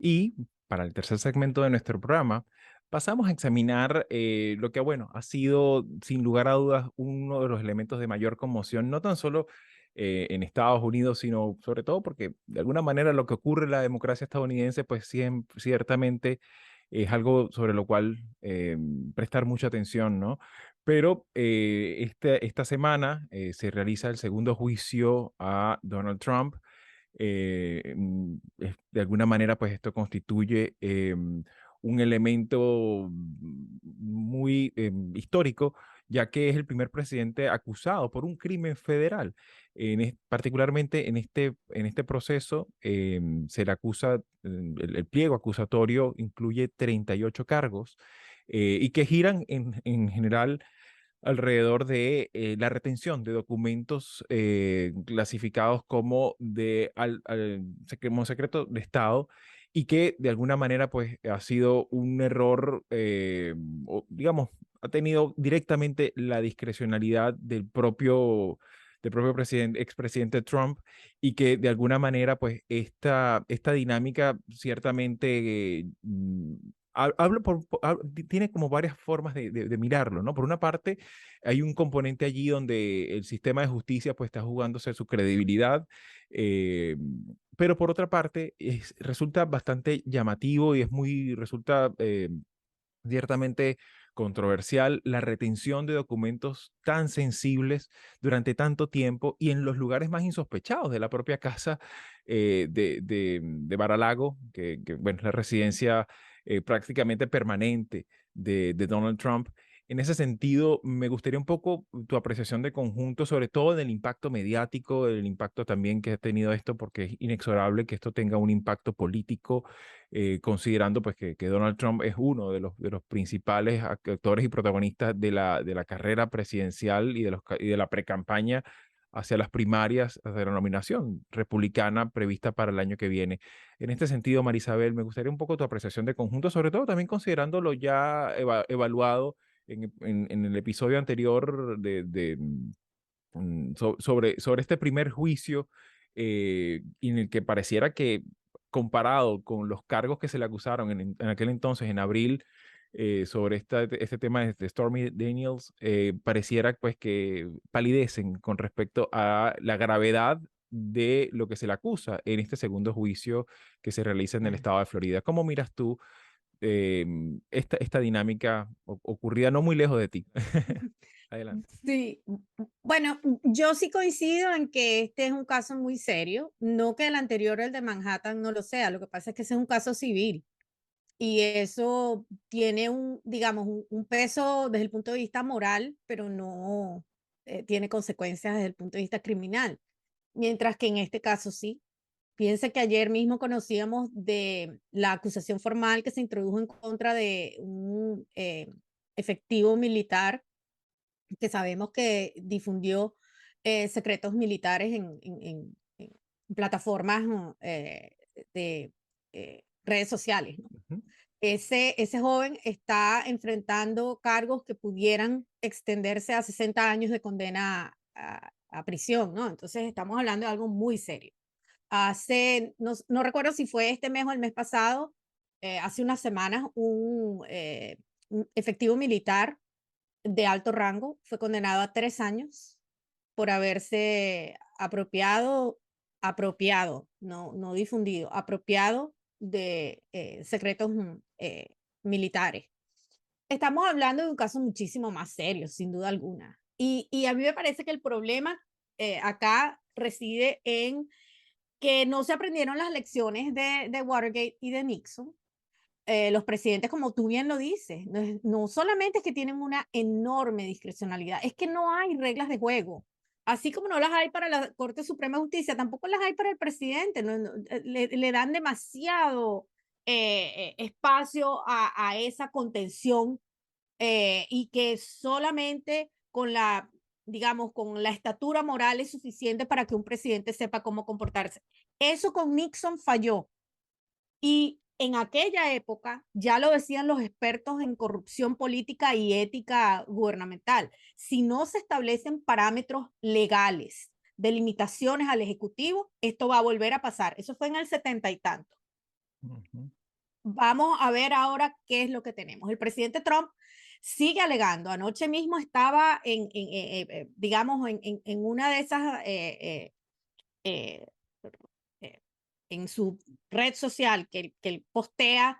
Y para el tercer segmento de nuestro programa, pasamos a examinar lo que, bueno, ha sido sin lugar a dudas uno de los elementos de mayor conmoción, no tan solo en Estados Unidos, sino sobre todo porque de alguna manera lo que ocurre en la democracia estadounidense, pues ciertamente es algo sobre lo cual prestar mucha atención, ¿no? Pero esta semana se realiza el segundo juicio a Donald Trump. De alguna manera, pues esto constituye un elemento muy histórico, ya que es el primer presidente acusado por un crimen federal. Particularmente en este proceso se le acusa, el pliego acusatorio incluye 38 cargos y que giran en general alrededor de la retención de documentos clasificados como como secreto de Estado y que de alguna manera pues ha sido un error, digamos, ha tenido directamente la discrecionalidad del propio expresidente Trump y que de alguna manera pues esta dinámica ciertamente tiene como varias formas de mirarlo, ¿no? Por una parte, hay un componente allí donde el sistema de justicia pues está jugándose su credibilidad, eh, pero por otra parte resulta bastante llamativo y resulta ciertamente controversial la retención de documentos tan sensibles durante tanto tiempo y en los lugares más insospechados de la propia casa de Mar-a-Lago, bueno, es la residencia prácticamente permanente de Donald Trump. En ese sentido, me gustaría un poco tu apreciación de conjunto, sobre todo del impacto mediático, del impacto también que ha tenido esto, porque es inexorable que esto tenga un impacto político, considerando pues que Donald Trump es uno de los principales actores y protagonistas de la carrera presidencial y de la precampaña hacia las primarias, hacia la nominación republicana prevista para el año que viene. En este sentido, Marisabel, me gustaría un poco tu apreciación de conjunto, sobre todo también considerando lo ya evaluado en el episodio anterior sobre este primer juicio en el que pareciera que comparado con los cargos que se le acusaron en aquel entonces, en abril, sobre este tema de Stormy Daniels, pareciera pues que palidecen con respecto a la gravedad de lo que se le acusa en este segundo juicio que se realiza en el estado de Florida. ¿Cómo miras tú esta dinámica ocurrida no muy lejos de ti? Adelante. Sí, bueno, yo sí coincido en que este es un caso muy serio, no que el anterior, el de Manhattan, no lo sea, lo que pasa es que ese es un caso civil y eso tiene un, digamos, un peso desde el punto de vista moral, pero no tiene consecuencias desde el punto de vista criminal, mientras que en este caso sí. Piensa que ayer mismo conocíamos de la acusación formal que se introdujo en contra de un efectivo militar que sabemos que difundió secretos militares en plataformas de redes sociales, ¿no? Ujú. Ese joven está enfrentando cargos que pudieran extenderse a 60 años de condena a prisión, ¿no? Entonces estamos hablando de algo muy serio. No recuerdo si fue este mes o el mes pasado, hace unas semanas, un efectivo militar de alto rango fue condenado a 3 años por haberse apropiado, no difundido, apropiado de secretos militares. Estamos hablando de un caso muchísimo más serio, sin duda alguna. Y a mí me parece que el problema acá reside en que no se aprendieron las lecciones de Watergate y de Nixon. Los presidentes, como tú bien lo dices, no solamente es que tienen una enorme discrecionalidad, es que no hay reglas de juego. Así como no las hay para la Corte Suprema de Justicia, tampoco las hay para el presidente. Le dan demasiado espacio a esa contención y que solamente con la, digamos, con la estatura moral es suficiente para que un presidente sepa cómo comportarse. Eso con Nixon falló. Y en aquella época, ya lo decían los expertos en corrupción política y ética gubernamental, si no se establecen parámetros legales de limitaciones al Ejecutivo, esto va a volver a pasar. Eso fue en el 70 y tanto. Ujú. vamos a ver ahora qué es lo que tenemos. El presidente Trump sigue alegando. Anoche mismo estaba digamos, en una de esas, eh, eh, en su red social que él postea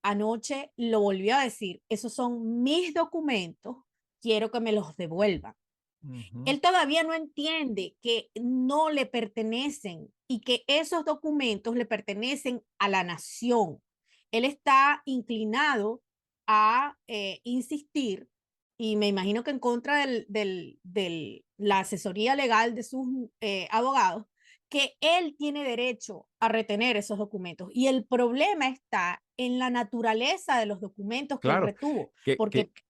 anoche, lo volvió a decir, esos son mis documentos, quiero que me los devuelvan. Ujú. Él todavía no entiende que no le pertenecen y que esos documentos le pertenecen a la nación. Él está inclinado a insistir, y me imagino que en contra de la asesoría legal de sus abogados, que él tiene derecho a retener esos documentos. Y el problema está en la naturaleza de los documentos que él Claro, retuvo, que, porque que,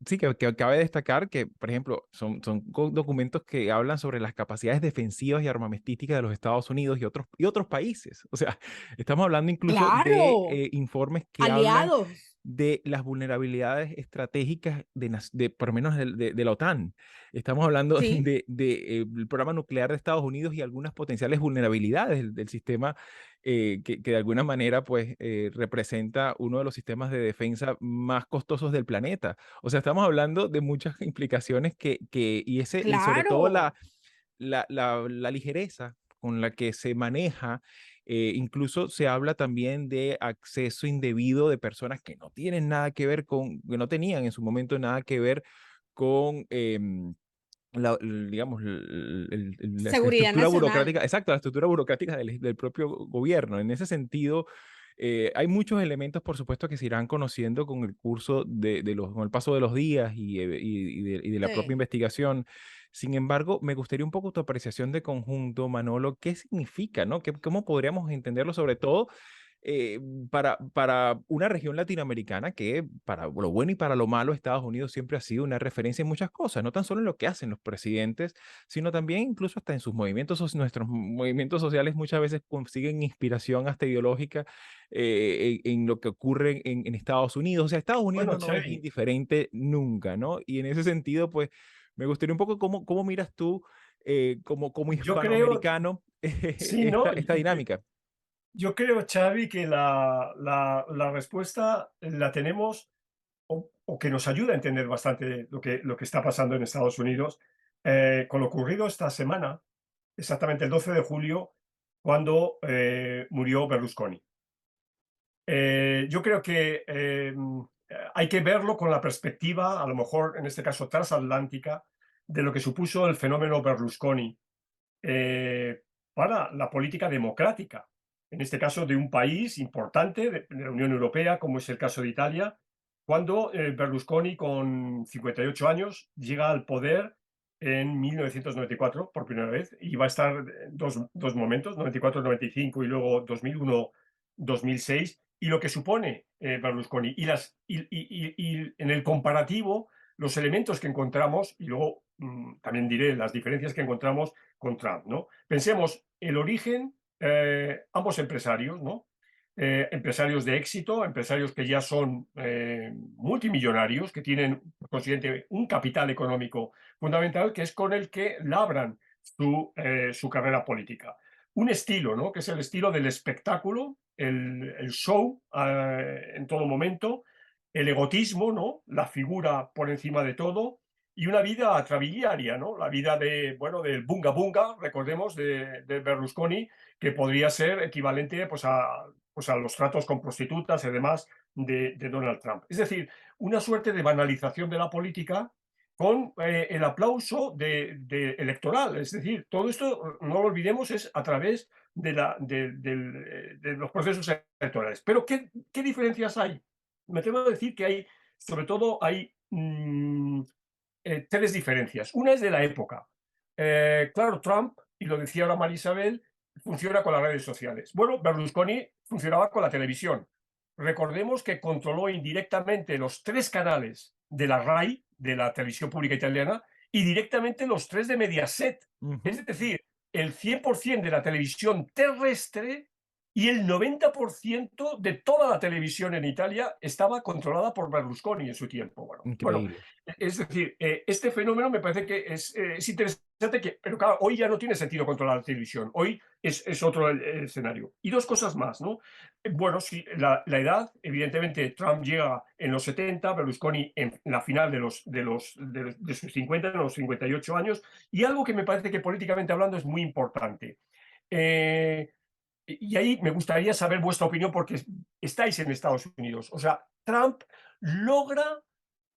sí, que cabe destacar que, por ejemplo, son documentos que hablan sobre las capacidades defensivas y armamentísticas de los Estados Unidos y otros países. O sea, estamos hablando incluso de claro, informes que hablan aliados. de las vulnerabilidades estratégicas por lo menos de la OTAN. Estamos hablando Sí, el programa nuclear de Estados Unidos y algunas potenciales vulnerabilidades del sistema que de alguna manera pues representa uno de los sistemas de defensa más costosos del planeta. O sea, estamos hablando de muchas implicaciones y sobre todo claro, la ligereza con la que se maneja. Incluso se habla también de acceso indebido de personas que no tienen nada que ver que no tenían en su momento nada que ver con, digamos, la seguridad estructura nacional. burocrática, exacto, la estructura burocrática del propio gobierno. En ese sentido, hay muchos elementos, por supuesto, que se irán conociendo con el curso con el paso de los días y de la propia Sí. investigación. Sin embargo, me gustaría un poco tu apreciación de conjunto, Manolo, ¿qué significa, no? ¿Cómo podríamos entenderlo, sobre todo eh, para una región latinoamericana que, para lo bueno y para lo malo, Estados Unidos siempre ha sido una referencia en muchas cosas, no tan solo en lo que hacen los presidentes, sino también incluso hasta en sus movimientos, nuestros movimientos sociales muchas veces consiguen inspiración hasta ideológica en lo que ocurre en Estados Unidos. O sea, Estados Unidos Bueno, no nos es Xavi, indiferente nunca, ¿no? Y en ese sentido, pues, me gustaría un poco cómo miras tú como yo creo, hispanoamericano sí, ¿no? esta dinámica. Yo creo, Xavi, que la respuesta la tenemos o que nos ayuda a entender bastante lo que está pasando en Estados Unidos con lo ocurrido esta semana, exactamente el 12 de julio, cuando murió Berlusconi. Yo creo que hay que verlo con la perspectiva, a lo mejor en este caso transatlántica, de lo que supuso el fenómeno Berlusconi eh, para la política democrática, en este caso de un país importante de la Unión Europea, como es el caso de Italia, cuando Berlusconi, con 58 años, llega al poder en 1994 por primera vez y va a estar dos momentos, 94-95 y luego 2001-2006, y lo que supone Berlusconi y en el comparativo los elementos que encontramos, y luego también diré las diferencias que encontramos con Trump, ¿no? Pensemos el origen, ambos empresarios, ¿no? Empresarios de éxito, empresarios que ya son multimillonarios, que tienen, por consiguiente, un capital económico fundamental, que es con el que labran su carrera política. Un estilo, ¿no? Que es el estilo del espectáculo, el show en todo momento, el egotismo, ¿no? La figura por encima de todo, y una vida atrabiliaria, ¿no? La vida bueno, del bunga bunga, recordemos, de Berlusconi, que podría ser equivalente pues a los tratos con prostitutas y demás de Donald Trump. Es decir, una suerte de banalización de la política con el aplauso electoral. Es decir, todo esto, no lo olvidemos, es a través de los procesos electorales. Pero ¿qué diferencias hay? Me temo decir que hay, sobre todo, hay tres diferencias. Una es de la época. Claro, Trump, y lo decía ahora María Isabel, funciona con las redes sociales. Bueno, Berlusconi funcionaba con la televisión. Recordemos que controló indirectamente los tres canales de la RAI, de la televisión pública italiana, y directamente los tres de Mediaset. Ujú. Es decir, el 100% de la televisión terrestre y el 90% de toda la televisión en Italia estaba controlada por Berlusconi en su tiempo. Bueno, Increíble. es decir, este fenómeno me parece que es interesante, pero claro, hoy ya no tiene sentido controlar la televisión, hoy es otro el escenario. Y dos cosas más, ¿no? Bueno, sí, la edad, evidentemente Trump llega en los 70, Berlusconi en la final de sus 50, en los 58 años, y algo que me parece que políticamente hablando es muy importante. Eh, y ahí me gustaría saber vuestra opinión porque estáis en Estados Unidos. O sea, Trump logra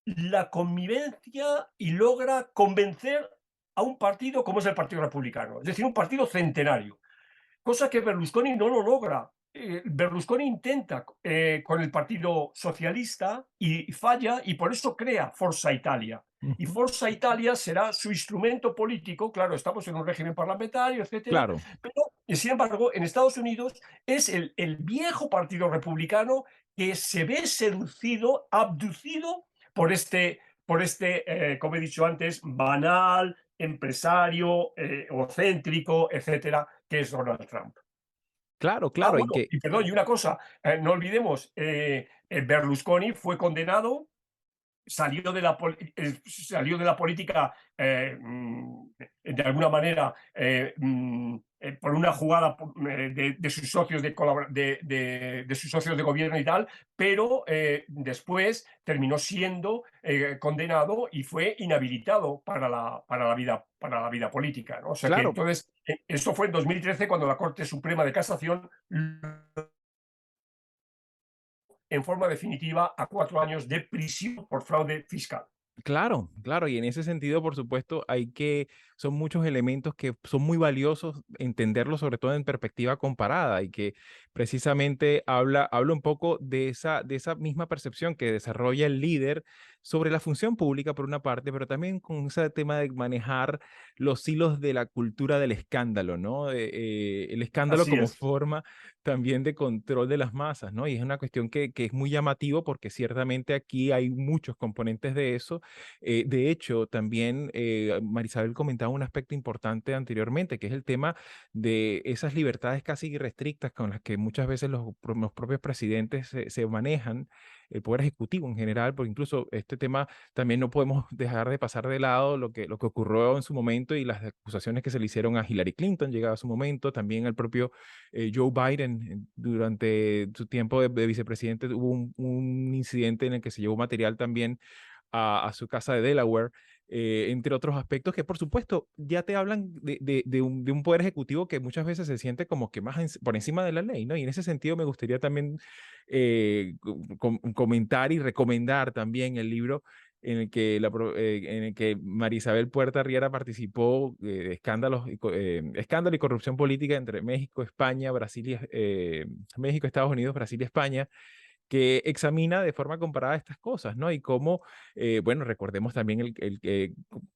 la convivencia y logra convencer a un partido como es el Partido Republicano, es decir, un partido centenario, cosa que Berlusconi no lo logra. Berlusconi intenta con el Partido Socialista y falla, y por eso crea Forza Italia. Y Ujú. Forza Italia será su instrumento político, claro, estamos en un régimen parlamentario, etcétera, Claro, pero sin embargo en Estados Unidos es el viejo Partido Republicano que se ve seducido, abducido por este, como he dicho antes, banal, empresario, egocéntrico, etcétera, que es Donald Trump. claro, Ah, claro, y bueno, que y perdón, y una cosa, no olvidemos, Berlusconi fue condenado, salió de la política de alguna manera por una jugada de sus socios de sus socios de gobierno y tal, pero después terminó siendo condenado y fue inhabilitado para la vida política, ¿no? O sea que claro. entonces, esto fue en 2013 cuando la Corte Suprema de Casación en forma definitiva a 4 años de prisión por fraude fiscal. Claro, claro, y en ese sentido, por supuesto, son muchos elementos que son muy valiosos entenderlos, sobre todo en perspectiva comparada, y que precisamente habla un poco de esa misma percepción que desarrolla el líder sobre la función pública, por una parte, pero también con ese tema de manejar los hilos de la cultura del escándalo, ¿no? El escándalo Así como es. forma también de control de las masas, ¿no? Y es una cuestión que es muy llamativo porque ciertamente aquí hay muchos componentes de eso. De hecho, también Marisabel comentaba un aspecto importante anteriormente, que es el tema de esas libertades casi irrestrictas con las que muchas veces los propios presidentes se manejan, el poder ejecutivo en general, porque incluso este tema también no podemos dejar de pasar de lado lo que ocurrió en su momento y las acusaciones que se le hicieron a Hillary Clinton llegado a su momento, también al propio Joe Biden durante su tiempo de vicepresidente hubo un incidente en el que se llevó material también a su casa de Delaware, entre otros aspectos que por supuesto ya te hablan de un poder ejecutivo que muchas veces se siente como que más por encima de la ley, ¿no? Y en ese sentido me gustaría también comentar y recomendar también el libro en el que María Isabel Puerta Riera participó de escándalo y corrupción política entre México, España, México, Estados Unidos, Brasil y España, que examina de forma comparada estas cosas, ¿no? Y cómo, bueno, recordemos también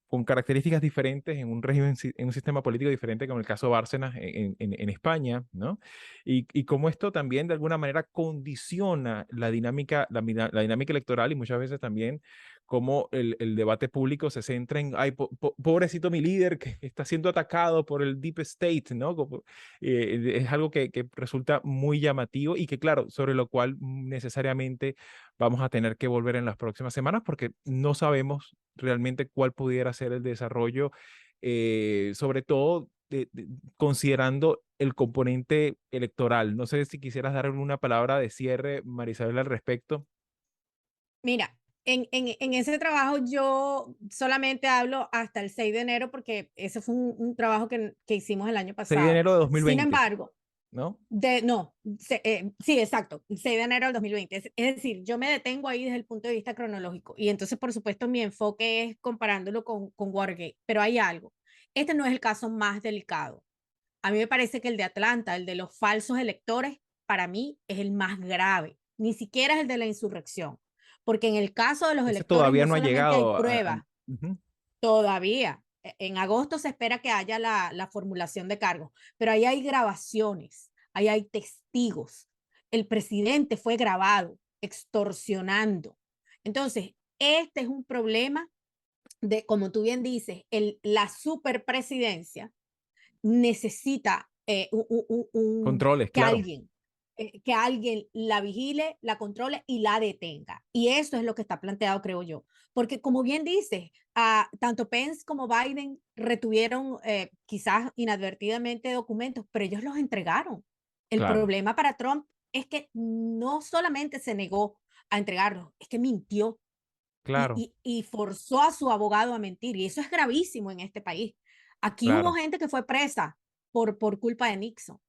con características diferentes en un régimen, en un sistema político diferente, como el caso Bárcenas en España, ¿no? Y cómo esto también de alguna manera condiciona la dinámica electoral y muchas veces también cómo el debate público se centra en, ay, pobrecito mi líder que está siendo atacado por el Deep State, ¿no? Es algo que resulta muy llamativo y que, claro, sobre lo cual necesariamente vamos a tener que volver en las próximas semanas porque no sabemos realmente cuál pudiera ser el desarrollo, sobre todo considerando el componente electoral. No sé si quisieras dar alguna palabra de cierre, Marisabel, al respecto. Mira, en ese trabajo yo solamente hablo hasta el 6 de enero porque ese fue un trabajo que hicimos el año 6 de pasado. enero de Sin 2020, embargo, ¿no? no, sí, exacto, el 6 de enero del 2020. Es decir, yo me detengo ahí desde el punto de vista cronológico y entonces, por supuesto, mi enfoque es comparándolo con Watergate, pero hay algo. Este no es el caso más delicado. A mí me parece que el de Atlanta, el de los falsos electores, para mí es el más grave. Ni siquiera es el de la insurrección, porque en el caso de los Ese electores todavía no no ha solamente hay llegado pruebas, ujú. todavía. En agosto se espera que haya la formulación de cargos, pero ahí hay grabaciones, ahí hay testigos. El presidente fue grabado extorsionando. Entonces, este es un problema de, como tú bien dices, la superpresidencia necesita Controles, que claro. que alguien la vigile, la controle y la detenga. Y eso es lo que está planteado, creo yo. Porque como bien dices, tanto Pence como Biden retuvieron quizás inadvertidamente documentos, pero ellos los entregaron. El Claro, problema para Trump es que no solamente se negó a entregarlos, es que mintió claro, y forzó a su abogado a mentir. Y eso es gravísimo en este país. Aquí hubo claro, gente que fue presa por culpa de Nixon.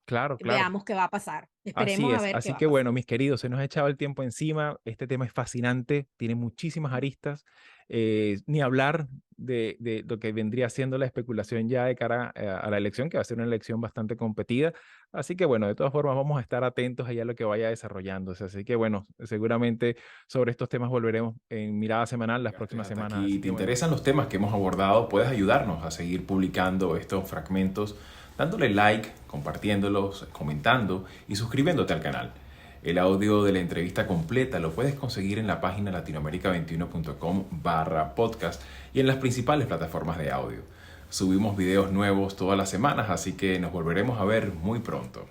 claro, claro. Veamos qué va a pasar. Así Esperemos a es, ver qué así va a que pasar. bueno, mis queridos, se nos ha echado el tiempo encima. Este tema es fascinante, tiene muchísimas aristas. Ni hablar de lo que vendría siendo la especulación ya de cara a la elección, que va a ser una elección bastante competida. Así que bueno, de todas formas vamos a estar atentos allá a lo que vaya desarrollándose. Así que bueno, seguramente sobre estos temas volveremos en Mirada Semanal las Llegaste próximas hasta semanas. aquí, Así te que bueno, interesan los temas que hemos abordado, puedes ayudarnos a seguir publicando estos fragmentos, dándole like, compartiéndolos, comentando y suscribiéndote al canal. El audio de la entrevista completa lo puedes conseguir en la página latinoamerica21.com/podcast y en las principales plataformas de audio. Subimos videos nuevos todas las semanas, así que nos volveremos a ver muy pronto.